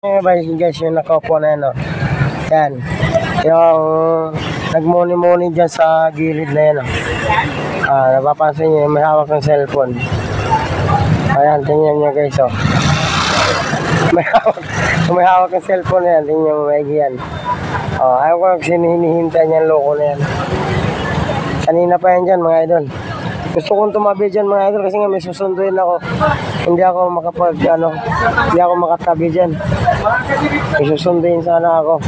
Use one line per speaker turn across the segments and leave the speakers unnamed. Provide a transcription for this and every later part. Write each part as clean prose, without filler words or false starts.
Guys, yung nakaupo na yan, oh. Yan. Yung nagmuni-muni dyan sa gilid na yan, oh. Napapansin nyo, may hawak ng cellphone. Ayan, tingnan nyo guys, oh. May hawak ng cellphone na yan, tingnan nyo, maigi yan. Ayaw ko hinihintay niyan, loko na yan. Kanina pa yan dyan, mga idol. Gusto kong tumabi dyan, mga idol, kasi nga may susunduin ako. Hindi ako hindi ako makatabi dyan. May susunduin sana ako.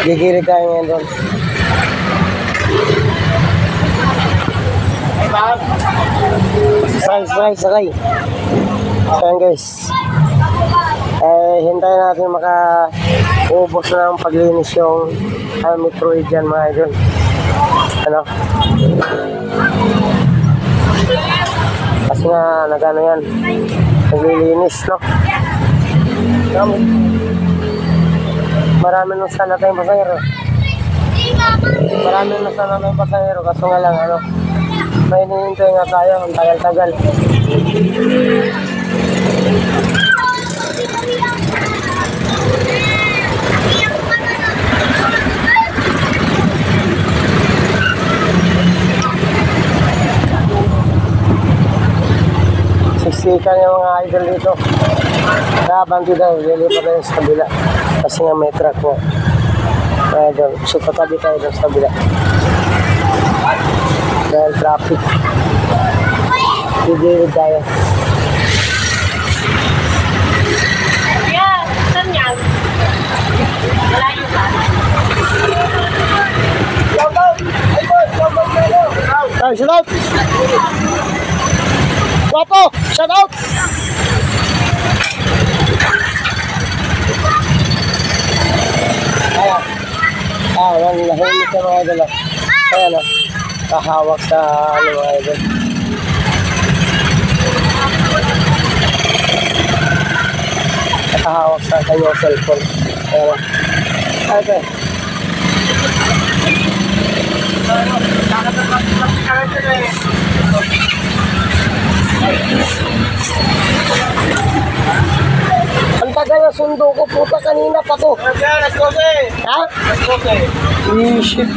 Gigiri tayo ngayon doon. Sakay. Ayan guys. Hintayin natin maka-ubos na ng paglinis yung Metroid dyan, mga idol. Kasi nga nagano yan, naglilinis, no? Marami na sana tayong pasahero. Kaso nga lang, may hinihintay nga tayo, ang tagal-tagal. Siksikan yung mga idol dito. Nabanti tayo, lilipat tayo sa kabila. Kasi nga may truck mo. Idol, so tatabi tayo doon sa kabila. Dahil traffic. Gigilid tayo.
Saan yan? Malayo ba?
Shout out! Wapo! Shout out! Ayan, nahimik ka mga idol. Ayan, kahawak sa mga idol. Kahawak sa kanyang cellphone. Ayan. Okay. Ang tagal na sundo ko, puta, kanina pa to. Ha? Shit.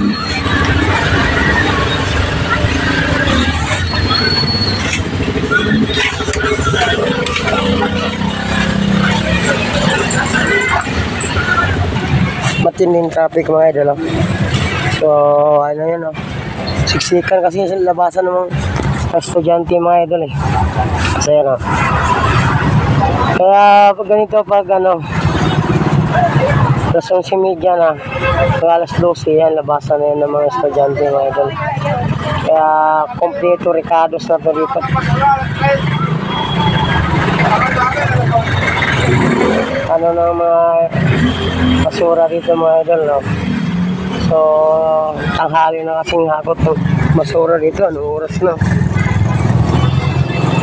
Matinding traffic mga idol. So, yun, siksikan kasi yung labasan ng mga estudyante mga idol eh. Kasi kaya pag ganito, alas 11:30 na, alas 12 yan, labasan na yan ng mga estudyante mga idol. Kaya kompleto Ricardos na to dito. Na mga basura dito mga idol, no? So, tanghali na kasing hakot ng basura dito. Anong oras na?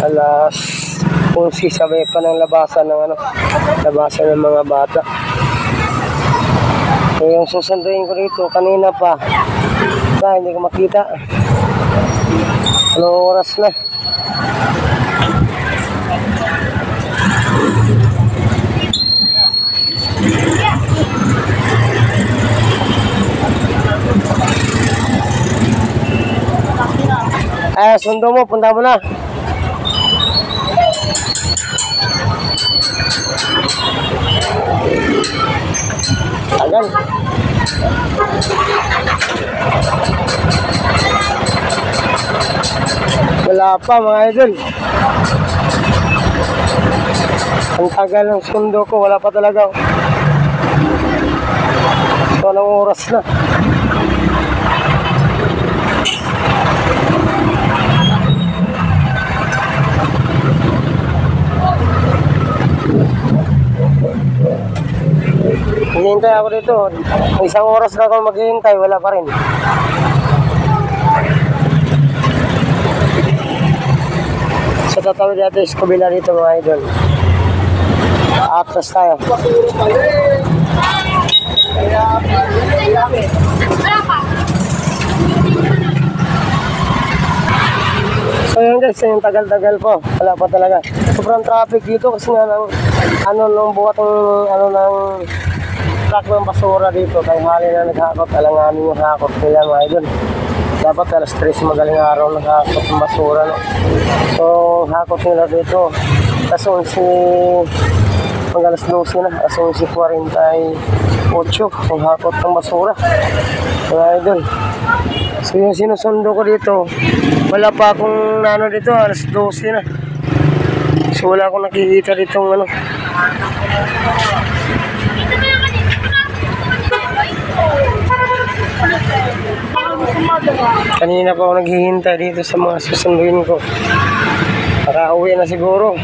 Alas 11, sabay pa ng labasan ng mga bata. So, yung susunduin ko dito kanina pa, hindi ko makita. Anong oras na? Sundo mo, punta mo na. Tagal. Wala pa mga idol. Ang tagal ng sundo ko, wala pa talaga. So, anong oras na? Hinihintay ako dito. Isang oras na ako maghihintay, wala pa rin. So tatawid natin sa kabila dito mga idol. Atras tayo. So yun guys, yung tagal-tagal po. Wala pa talaga. Sobrang traffic dito kasi nga ng nung buhat ng truck ng basura dito. Kaya hali na naghakot. Alanganin yung hakot nila mga idol. Dapat alas 3 magaling araw naghakot ng basura. No? So hakot nila dito. Kaso pag alas 12 na. Kaso 11:48 ang hakot ng basura. Mga idol. So yung sinusundo ko dito, wala pa akong dito, alas 12 na. So wala akong nakikita dito Kanina pa ako naghihintay dito sa mga susunduin ko. Nakauwi na siguro.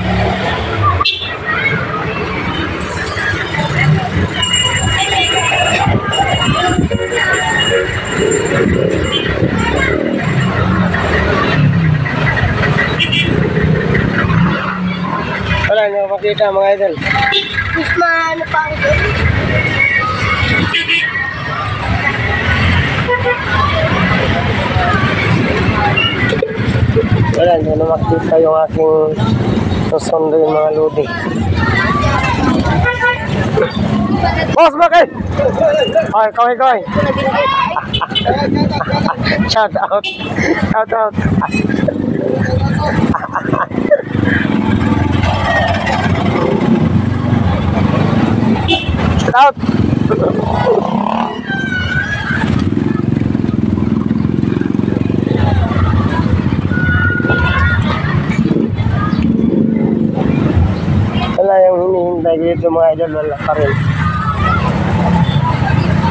Wala niyo makita mga idol.
Ano pa ako?
Wala niyo na makita yung aking susundo yung mga lodi. Boss, bakit? Ay, kaway. Shout out. Shout out. Wala yung hinihintay dito mga idol, wala pa rin.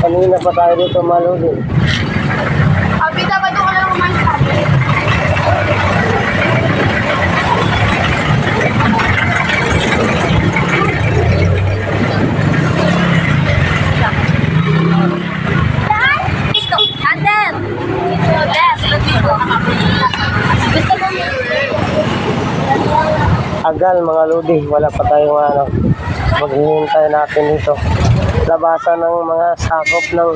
Kanina pa tayo dito maludin.
Abita ba ito ka lang umansabi? Ito, Andel! Yes, dito. Gusto mo
Agal mga lodi, wala pa tayong maghihintay natin dito. Labasan ng mga sakop ng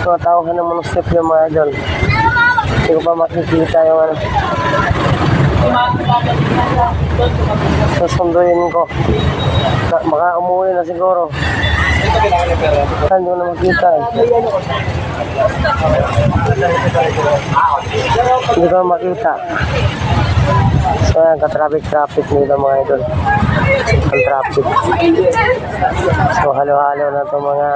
mga tauhan ng munisipyo mga idol. Hindi ko pa makikita yung susunduin ko. Baka umuwi na siguro. Hindi ko na makita Hindi ko makita. So yan, ka-traffic nila mga idol. Ang traffic. So halo-halo na ito mga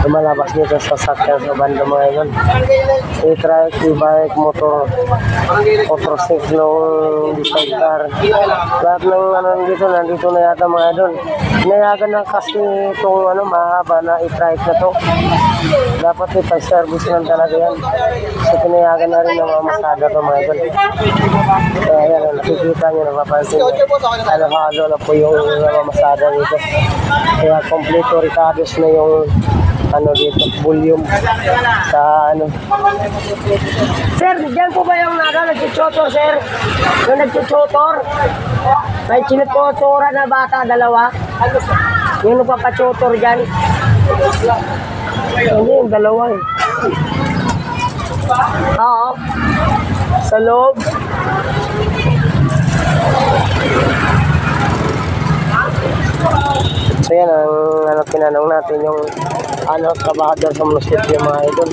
lumalabas dito sa sakyan sa banda mga idol. E-trike, e-bike, motorcycle, bike car. Lahat ng nandito na yata mga idol. Pinayagan na kasi itong mahaba na e-trike na to. Dapat ipag-service lang talaga yan. So pinayagan na rin ng mga masada to mga idol. Kaya yan, nakikita nyo, napapansin nyo. Halo-halo na po yung mga masada dito. Kaya kompleto ricados na yung dito, volume sa Sir, diyan po ba yung nagchuchotor, sir? Yung nagchuchotor? May chinuchotora na bata, dalawa? Yung nagpapachotor dyan? Hindi, yung dalawa eh. Oo. Sa loob. So yan ang tinanong natin yung trabahador sa munisipyo mga idol.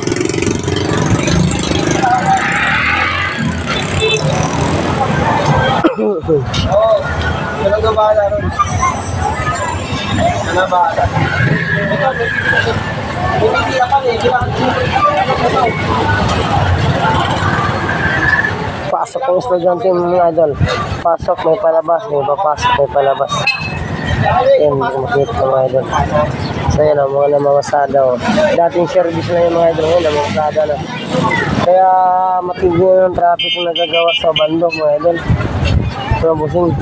Talaga bahala ron. Ano bahala? Hindi ka kami.
Pasok ang estudyante mga idol. Pasok, may palabas. May papasok, may palabas. Yan, makikita mga idol. So yan ang mga masada. Dating service na yung mga idol. Yan ang masada na. Kaya matigil yung traffic na nagagawa sa bando mga idol. So busing.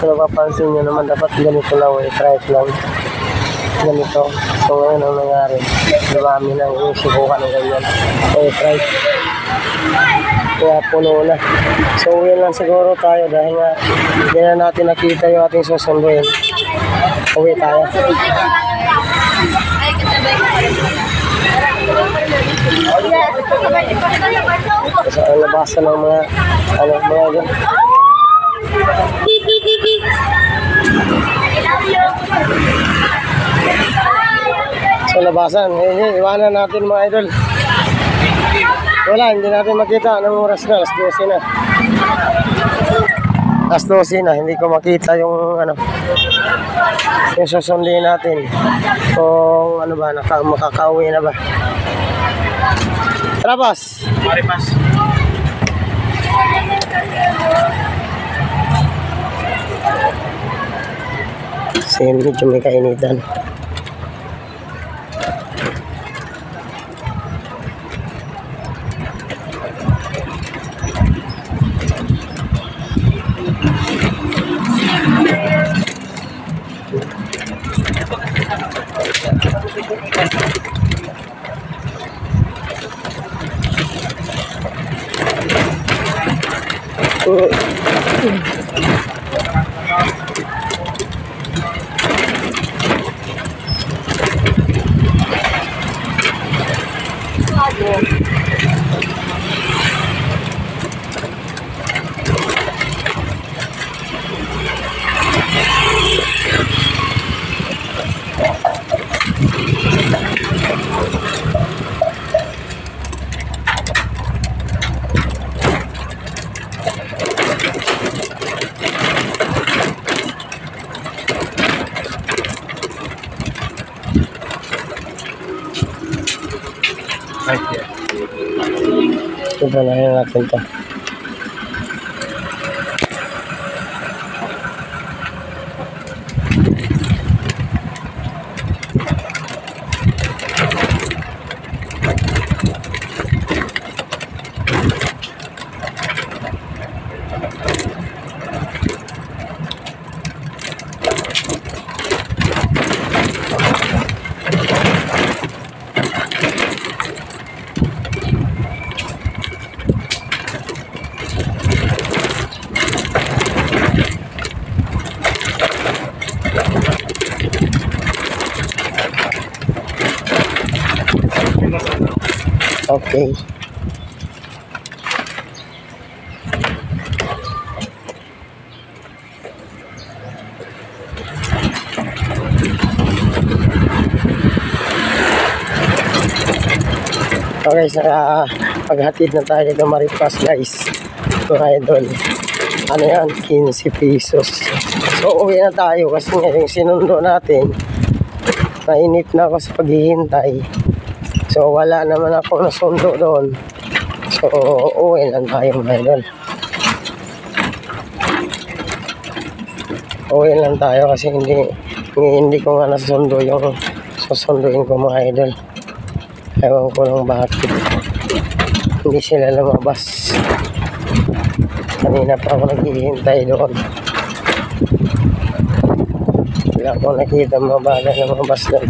So napapansin nyo naman dapat ganito lang. I-drive lang. Ganito. So ngayon ang nangyari. Dumami na yung sibukan ng ganyan. I-drive. Kaya puno na. So uwi lang siguro tayo dahil nga hindi na natin nakita yung ating susunduin. Uwi tayo.
Ay, kasabay ko. Yes.
Sa labasan ng mga, mga idol. Sa labasan, iwanan natin mga idol. Wala, hindi natin makita. Anong oras na? Alas 12 na. Alas 12 na, hindi ko makita yung yung susundin natin. Kung makakauwi na ba. Tara, boss.
Maripas.
Kasi medyo may kainitan. Ito na yun natin to. Okay. Okay, sa paghatid na tayo dito Maripas guys. Mga idol. Ano yan? 15 pesos. So uwi na tayo kasi ngayon sinundo natin. Mainit na ako sa paghihintay. So wala naman ako nasundo doon. So uwi lang tayo mga idol. Uwi lang tayo kasi hindi ko nga nasundo yung susunduin ko mga idol. Ewan ko lang bakit hindi sila lumabas. Kanina pa ako naghihintay doon. Wala akong nakita mga bagay na lumabas doon.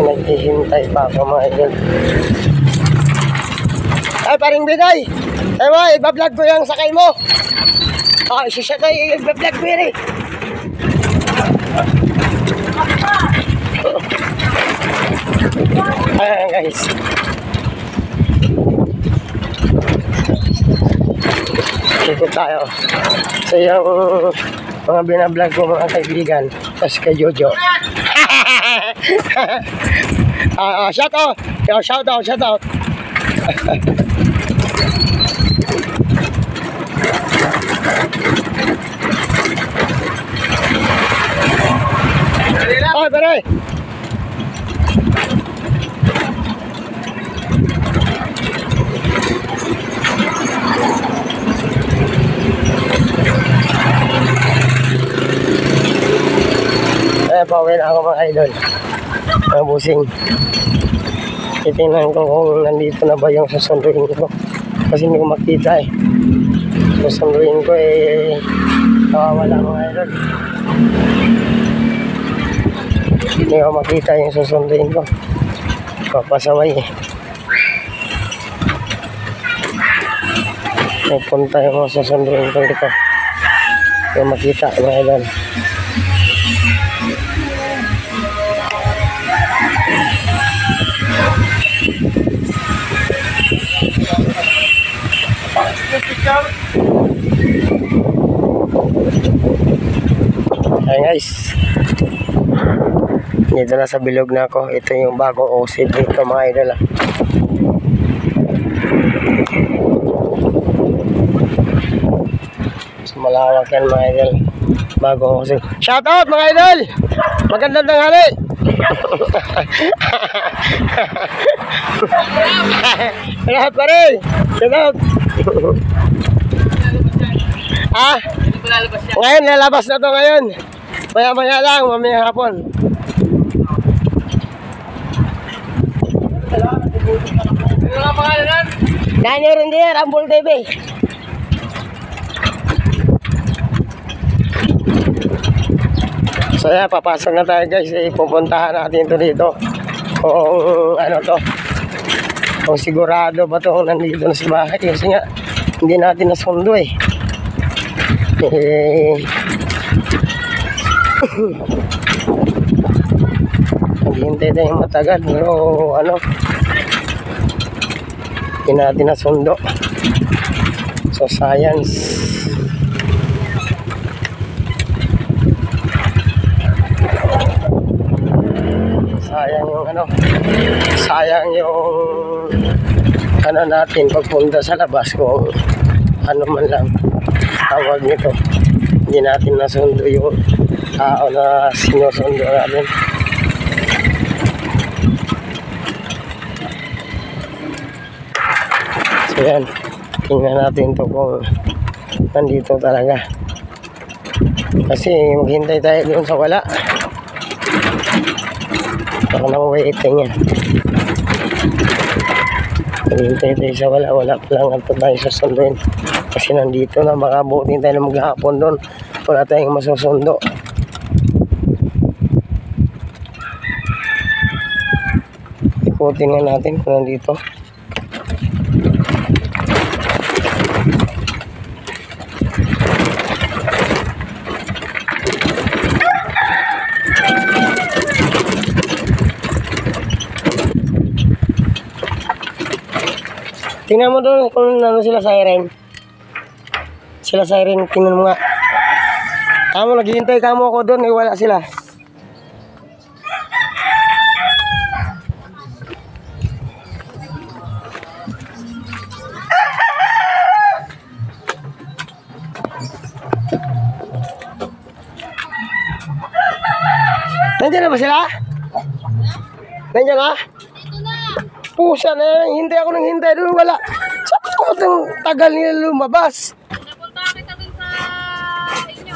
Naghihintay pa ako mga idol. Ay, paring bigay! Ay, boy, ibablog ko yung sakay mo! Siya tayo, ibablog ko yun eh! Ayan guys. Ikot tayo. So yung mga binablog ko mga kaibigan. Tapos kay Jojo. Shout out! Shout out! Shout out! Ay, pare! Pauwi na ako mga idol. Mga busing. Titingnan ko kung nandito na ba yung susunduin ko. Kasi hindi ko makita eh. Susunduin ko eh nawawala mga idol. Hindi ko makita yung susunduin ko. Papasaway eh. May punta yung mga susunduin ko dito. Yung makita mga idol. Ayan guys, dito na sa bilog na ako. Ito yung bagong OC dito mga idol. Malawak yan mga idol. Bagong OC. Shout out mga idol! Magandang tanghali! Lahat pa rin! Shout out! Ah? Ngayon, lalabas na to ngayon. Maya-maya lang, mamaya hapon.
Ano nga pangalan?
Daniel Rendier, Rambol TV. So yan, papasok na tayo guys. Pupuntahan natin ito dito. Kung ano to. Kung sigurado ba ito kung nandito na sa bahay. Kasi nga, hindi natin nasundo eh. Naghihintay tayong matagal. Pero ano, hindi natin nasundo. So science. Sayang yung ano, sayang yung ano natin pagpunta sa labas kung ano man lang tawag nito. Hindi natin nasundo yung tao na sinusundo natin. So yan, tingnan natin to kung nandito talaga. Kasi maghintay tayo doon sa wala. Baka nang waiting yan. Maghintay tayo sa wala. Wala pa lang ito tayo susunduin. Kasi nandito na, baka buutin tayo na maghapon doon. Wala tayong masusundo. Ikutin nga natin kung nandito. Tingnan mo doon kung ano sila siren. Sila siren, tingnan mo nga. Kamo, naghihintay kamo ako doon, wala sila. Nandiyan na ba sila? Nandiyan na? Pusa na, hintay ako ng hintay doon, wala. Sakot ang tagal nila lumabas.
Napunta kita dun sa inyo.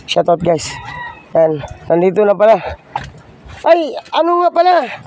Shoutout guys. Yan, nandito na pala. Ay, ano nga pala?